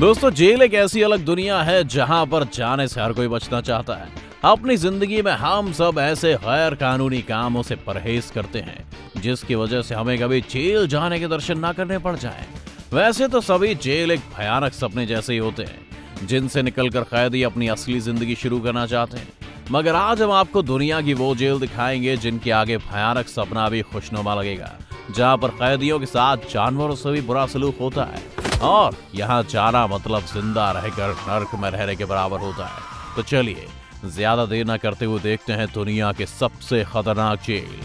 दोस्तों, जेल एक ऐसी अलग दुनिया है जहां पर जाने से हर कोई बचना चाहता है। अपनी जिंदगी में हम सब ऐसे गैर कानूनी कामों से परहेज करते हैं जिसकी वजह से हमें कभी जेल जाने के दर्शन ना करने पड़ जाएं। वैसे तो सभी जेल एक भयानक सपने जैसे ही होते हैं जिनसे निकलकर कैदी अपनी असली जिंदगी शुरू करना चाहते हैं, मगर आज हम आपको दुनिया की वो जेल दिखाएंगे जिनके आगे भयानक सपना भी खुशनुमा लगेगा, जहां पर कैदियों के साथ जानवरों से भी बुरा सलूक होता है और यहाँ जाना मतलब जिंदा रहकर नर्क में रहने के बराबर होता है। तो चलिए ज्यादा देर न करते हुए देखते हैं दुनिया के सबसे खतरनाक jail,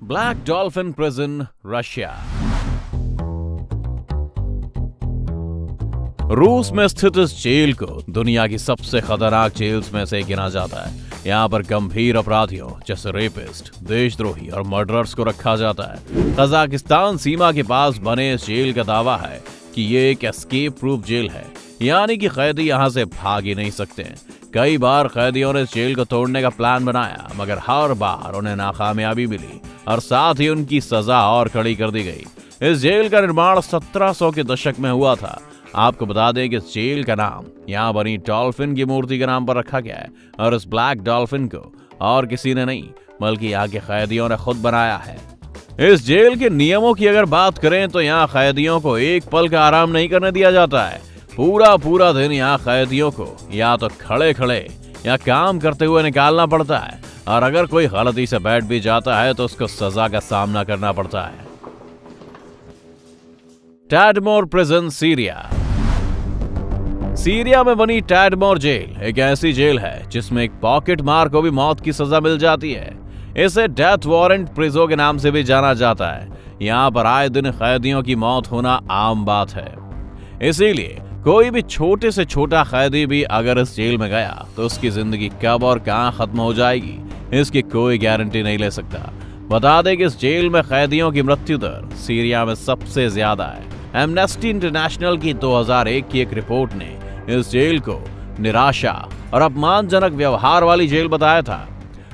black dolphin prison, Russia. रूस में स्थित इस जेल को दुनिया की सबसे खतरनाक जेल्स में से गिना जाता है। यहाँ पर गंभीर अपराधियों जैसे रेपिस्ट, देशद्रोही और मर्डरर्स को रखा जाता है। कजाकिस्तान सीमा के पास बने इस जेल का दावा है कि ये एक एस्केप प्रूफ जेल है, यानी कि कैदी यहाँ से भाग ही नहीं सकते हैं। कई बार कैदियों ने इस जेल को तोड़ने का प्लान बनाया, मगर हर बार उन्हें नाकामयाबी मिली और साथ ही उनकी सजा और कड़ी कर दी गई। इस जेल का निर्माण 1700 के दशक में हुआ था। आपको बता दें कि इस जेल का नाम यहाँ बनी डॉल्फिन की मूर्ति के नाम पर रखा गया है और इस ब्लैक डॉल्फिन को और किसी ने नहीं बल्कि यहाँ के कैदियों ने खुद बनाया है। इस जेल के नियमों की अगर बात करें तो यहाँ कैदियों को एक पल का आराम नहीं करने दिया जाता है। पूरा दिन यहाँ कैदियों को या तो खड़े खड़े या काम करते हुए निकालना पड़ता है और अगर कोई गलती से बैठ भी जाता है तो उसको सजा का सामना करना पड़ता है। टैडमोर प्रिजन, सीरिया में बनी टैडमोर जेल एक ऐसी जेल है जिसमें एक पॉकेट मार को भी मौत की सजा मिल जाती है। इसे डेथ वारंट प्रिजो के नाम से भी जाना जाता है। यहाँ पर आए दिन कैदियों की मौत होना आम बात है, इसीलिए कोई भी छोटे से छोटा कैदी भी अगर इस जेल में गया तो उसकी जिंदगी कब और कहां खत्म हो जाएगी इसकी कोई गारंटी नहीं ले सकता। बता दें कि इस जेल में कैदियों की मृत्यु दर सीरिया में सबसे ज्यादा है। एमनेस्टी इंटरनेशनल की 2001 की एक रिपोर्ट ने इस जेल को निराशा और अपमानजनक व्यवहार वाली जेल बताया था।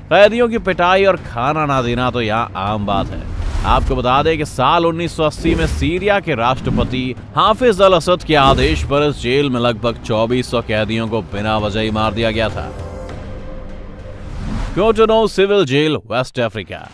कैदियों की पिटाई और खाना ना देना तो यहाँ आम बात है। आपको बता दें कि साल 1980 में सीरिया के राष्ट्रपति हाफिज अल असद के आदेश पर इस जेल में लगभग 2400 कैदियों को बिना वजह ही मार दिया गया था। Cotonou civil jail, waste Africa.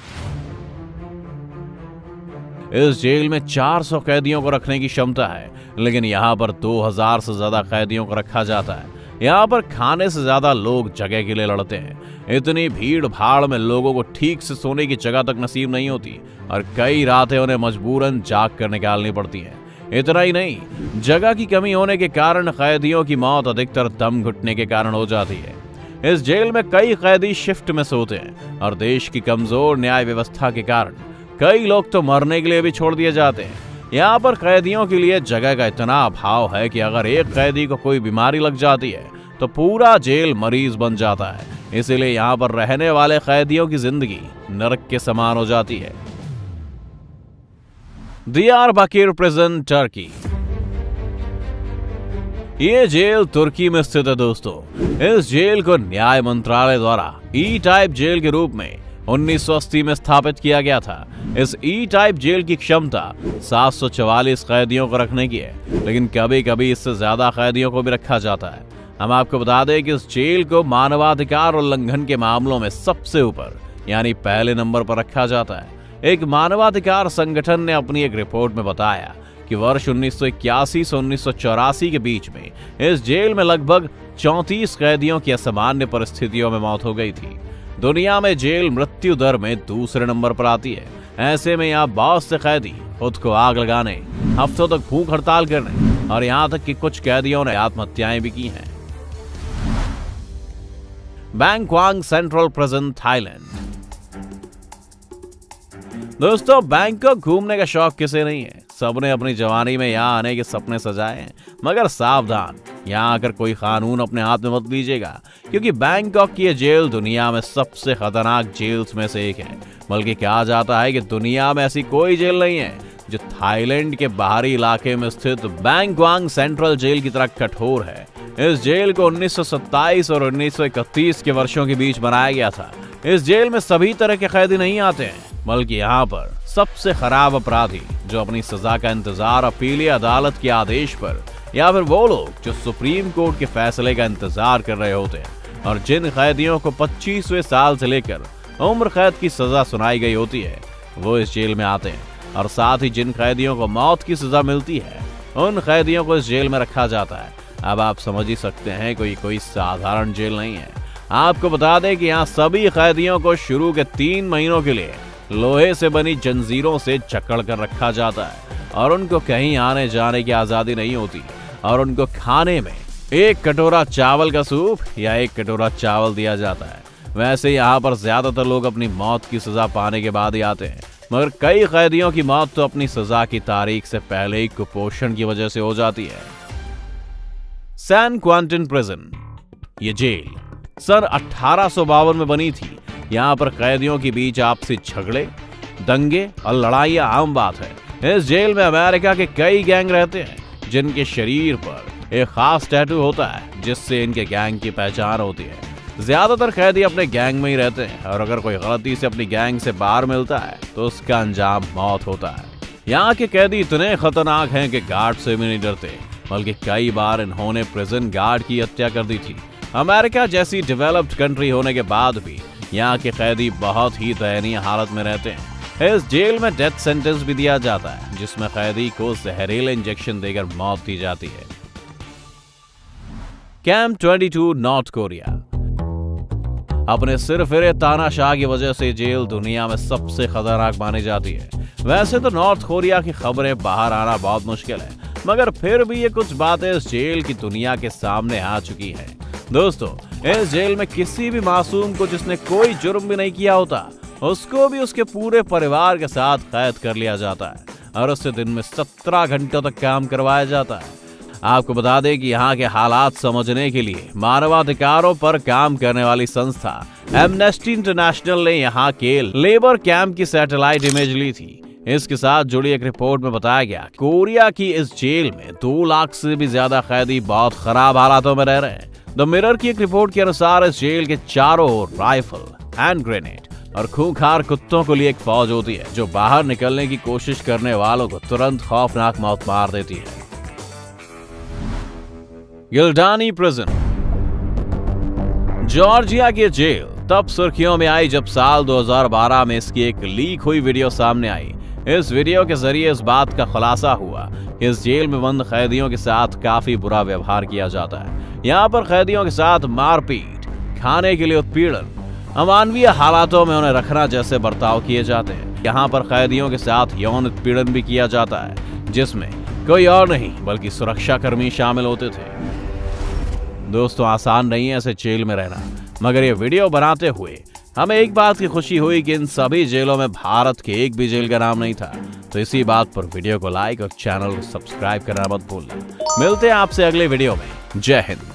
इस जेल में 400 कैदियों को रखने की क्षमता है, लेकिन यहाँ पर 2000 से ज्यादा कैदियों को रखा जाता है। यहाँ पर खाने से ज्यादा लोग जगह के लिए लड़ते हैं। इतनी भीड़ भाड़ में लोगों को ठीक से सोने की जगह तक नसीब नहीं होती और कई रातें उन्हें मजबूरन जाग कर निकालनी पड़ती हैं। इतना ही नहीं, जगह की कमी होने के कारण कैदियों की मौत अधिकतर दम घुटने के कारण हो जाती है। इस जेल में कई कैदी शिफ्ट में सोते हैं और देश की कमजोर न्याय व्यवस्था के कारण कई लोग तो मरने के लिए भी छोड़ दिए जाते हैं। यहाँ पर कैदियों के लिए जगह का इतना अभाव है कि अगर एक कैदी को कोई बीमारी लग जाती है तो पूरा जेल मरीज बन जाता है। इसीलिए यहाँ पर रहने वाले कैदियों की जिंदगी नरक के समान हो जाती है। दियारबकिर प्रिजन, टर्की। ये जेल तुर्की में स्थित है दोस्तों। इस जेल को न्याय मंत्रालय द्वारा ई टाइप जेल के रूप में 1980 में स्थापित किया गया था। इस ई टाइप जेल की क्षमता 744 कैदियों को रखने की है, लेकिन कभी कभी इससे ज्यादा कैदियों को भी रखा जाता है। हम आपको बता दें कि इस जेल को मानवाधिकार उल्लंघन के मामलों में सबसे ऊपर यानी पहले नंबर पर रखा जाता है। एक मानवाधिकार संगठन ने अपनी एक रिपोर्ट में बताया कि वर्ष 1981 से 1984 के बीच में इस जेल में लगभग 34 कैदियों की असामान्य परिस्थितियों में मौत हो गई थी। दुनिया में जेल मृत्यु दर में दूसरे नंबर पर आती है। ऐसे में यहाँ बहुत से कैदी खुद को आग लगाने, हफ्तों तक भूख हड़ताल करने और यहाँ तक कि कुछ कैदियों ने आत्महत्याएं भी की हैं। Bangkok central prison, Thailand. दोस्तों, बैंकॉक घूमने का शौक किसे नहीं है। सबने अपनी जवानी में यहाँ आने के सपने सजाए हैं, मगर सावधान, यहाँ आकर कोई कानून अपने हाथ में मत लीजिएगा, क्योंकि बैंकॉक की ये जेल दुनिया में सबसे खतरनाक जेल्स में से एक है। बल्कि कहा जाता है कि दुनिया में ऐसी कोई जेल नहीं है जो थाईलैंड के बाहरी इलाके में स्थित बैंकॉक सेंट्रल जेल की तरह कठोर है। इस जेल को 1927 और 1931 के वर्षों के बीच बनाया गया था। इस जेल में सभी तरह के कैदी नहीं आते हैं, बल्कि यहाँ पर सबसे खराब अपराधी जो अपनी सजा का इंतजार अपीलीय अदालत के आदेश पर, या फिर वो लोग जो सुप्रीम कोर्ट के फैसले का इंतजार कर रहे होते हैं और जिन कैदियों को 25वें साल से लेकर उम्र कैद की सजा सुनाई गई होती है, वो इस जेल में आते हैं। और साथ ही जिन कैदियों को मौत की सजा मिलती है, उन कैदियों को इस जेल में रखा जाता है। अब आप समझ ही सकते हैं कोई साधारण जेल नहीं है। आपको बता दें कि यहाँ सभी कैदियों को शुरू के 3 महीनों के लिए लोहे से बनी जंजीरों से जकड़ कर रखा जाता है और उनको कहीं आने जाने की आजादी नहीं होती और उनको खाने में 1 कटोरा चावल का सूप या 1 कटोरा चावल दिया जाता है। वैसे यहाँ पर ज्यादातर लोग अपनी मौत की सजा पाने के बाद ही आते हैं, मगर कई कैदियों की मौत तो अपनी सजा की तारीख से पहले ही कुपोषण की वजह से हो जाती है। सैन क्वांटिन प्रिजन, ये जेल सन 1852 में बनी थी। यहाँ पर कैदियों के बीच आपसी झगड़े, दंगे और लड़ाइयाँ आम बात है। इस जेल में अमेरिका के कई गैंग रहते हैं जिनके शरीर पर एक खास टैटू होता है जिससे इनके गैंग की पहचान होती है। ज्यादातर कैदी अपने गैंग में ही रहते हैं और अगर कोई गलती से अपनी गैंग से बाहर मिलता है तो उसका अंजाम मौत होता है। यहाँ के कैदी इतने खतरनाक हैं कि गार्ड से भी नहीं डरते, बल्कि कई बार इन्होंने प्रिजन गार्ड की हत्या कर दी थी। अमेरिका जैसी डेवलप्ड कंट्री होने के बाद भी यहाँ के कैदी बहुत ही दयनीय हालत में रहते हैं। इस जेल में डेथ सेंटेंस भी दिया जाता है, जिसमें कैदी को जहरीले इंजेक्शन देकर मौत दी जाती है। Camp 22 north Korea. अपने सिरफिरे तानाशाह की वजह से जेल दुनिया में सबसे खतरनाक मानी जाती है। वैसे तो नॉर्थ कोरिया की खबरें बाहर आना बहुत मुश्किल है, मगर फिर भी ये कुछ बातें इस जेल की दुनिया के सामने आ चुकी है। दोस्तों, इस जेल में किसी भी मासूम को जिसने कोई जुर्म भी नहीं किया होता, उसको भी उसके पूरे परिवार के साथ कैद कर लिया जाता है और उससे दिन में 17 घंटों तक काम करवाया जाता है। आपको बता दें कि यहाँ के हालात समझने के लिए मानवाधिकारों पर काम करने वाली संस्था एमनेस्टी इंटरनेशनल ने यहाँ के लेबर कैंप की सैटेलाइट इमेज ली थी। इसके साथ जुड़ी एक रिपोर्ट में बताया गया कोरिया की इस जेल में 2 लाख से भी ज्यादा कैदी बहुत खराब हालातों में रह रहे हैं। द मिरर की एक रिपोर्ट के अनुसार इस जेल के चारों ओर राइफल, हैंड ग्रेनेड और खूंखार कुत्तों को लिए एक फौज होती है जो बाहर निकलने की कोशिश करने वालों को तुरंत खौफनाक मौत मार देती है। गिल्डानी प्रिजन। जॉर्जिया की जेल तब सुर्खियों में आई जब साल 2012 में इसकी एक लीक हुई वीडियो सामने आई। इस वीडियो के जरिए इस बात का खुलासा हुआ कि इस जेल में बंद कैदियों के साथ काफी बुरा व्यवहार किया जाता है। यहाँ पर कैदियों के साथ मारपीट, खाने के लिए उत्पीड़न, अमानवीय हालातों में उन्हें रखना जैसे बर्ताव किए जाते हैं। यहाँ पर कैदियों के साथ यौन उत्पीड़न भी किया जाता है, जिसमें कोई और नहीं बल्कि सुरक्षा कर्मी शामिल होते थे। दोस्तों, आसान नहीं है ऐसे जेल में रहना, मगर ये वीडियो बनाते हुए हमें एक बात की खुशी हुई कि इन सभी जेलों में भारत के एक भी जेल का नाम नहीं था। तो इसी बात पर वीडियो को लाइक और चैनल को सब्सक्राइब करना मत भूलना। मिलते हैं आपसे अगले वीडियो में। जय हिंद।